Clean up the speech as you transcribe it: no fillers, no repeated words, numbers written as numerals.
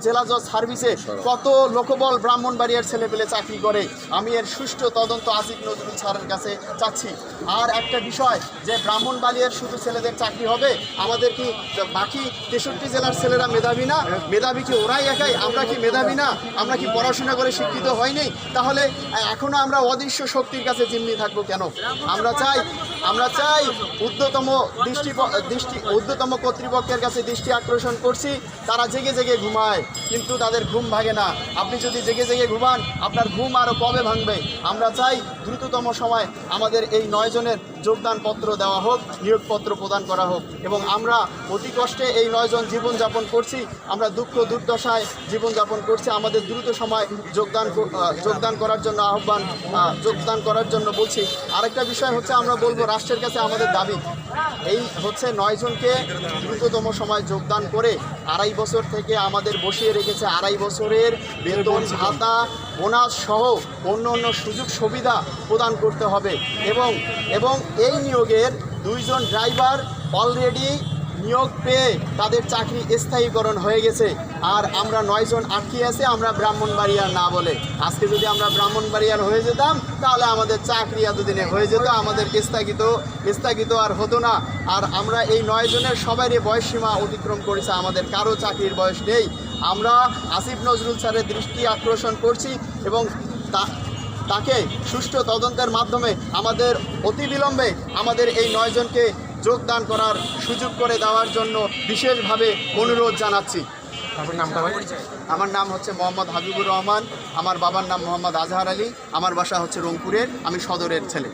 জেলা জজ সার্ভিসে কত লোকবল ব্রাহ্মণবাড়িয়ার ছেলেপেলে চাকরি করে। আমি এর সুষ্ঠু তদন্ত আসিফ নজরুল স্যারের কাছে চাচ্ছি। আর একটা বিষয় যে ব্রাহ্মণবাড়িয়ার শুধু ছেলেদের চাকরি হবে, আমাদের কি বাকি 63 জেলার ছেলেরা মেধাবী না? মেধাবী কি ওরাই একাই? আমরা কি মেধাবী না? আমরা কি পড়াশোনা করে শিক্ষিত হয়নি? তাহলে এখনও আমরা অদৃশ্য শক্তির কাছে জিম্মি থাকবো কেন? আমরা চাই ঊর্ধ্বতম কর্তৃপক্ষের কাছে দৃষ্টি আকর্ষণ করছি। তারা জেগে জেগে ঘুমায়, কিন্তু তাদের ঘুম ভাঙে না। আপনি যদি জেগে জেগে ঘুমান, আপনার ঘুম আরও কবে ভাঙবে? আমরা চাই দ্রুততম সময় আমাদের এই 9 জনের যোগদানপত্র দেওয়া হোক, নিয়োগপত্র প্রদান করা হোক। এবং আমরা অতি কষ্টে এই 9 জন জীবনযাপন করছি, আমরা দুঃখ দুর্দশায় জীবনযাপন করছি। আমাদের দ্রুত সময় যোগদান করার জন্য যোগদান করার জন্য বলছি। আরেকটা বিষয় হচ্ছে, আমরা বলবো রাষ্ট্রের কাছে আমাদের দাবি এই হচ্ছে 9 জনকে দ্রুততম সময় যোগদান করে 2.5 বছর থেকে আমাদের বসিয়ে রেখেছে। 2.5 বছরের বেতন ভাতা বোনাস সহ অন্য সুযোগ সুবিধা প্রদান করতে হবে। এবং এই নিয়োগের 2 জন ড্রাইভার অলরেডি নিয়োগ পেয়ে তাদের চাকরি স্থায়ীকরণ হয়ে গেছে। আর আমরা 9 জন আটকে আছে, আমরা ব্রাহ্মণবাড়িয়ার না বলে। আজকে যদি আমরা ব্রাহ্মণবাড়িয়ার হয়ে যেতাম, তাহলে আমাদের চাকরি এতদিনে হয়ে যেত, আমাদের স্থগিত আর হতো না। আর আমরা এই 9 জনের সবারই বয়সসীমা অতিক্রম করেছে, আমাদের কারো চাকরির বয়স নেই। আমরা আসিফ নজরুল স্যারের দৃষ্টি আকর্ষণ করছি এবং তাকে সুষ্ঠু তদন্তের মাধ্যমে আমাদের অতিবিলম্বে আমাদের এই 9 জনকে যোগদান করার সুযোগ করে দেওয়ার জন্য বিশেষভাবে অনুরোধ জানাচ্ছি। আমার নাম হচ্ছে মোহাম্মদ হাবিবুর রহমান, আমার বাবার নাম মোহাম্মদ আজহার আলী, আমার বাসা হচ্ছে রংপুরের, আমি সদরের ছেলে।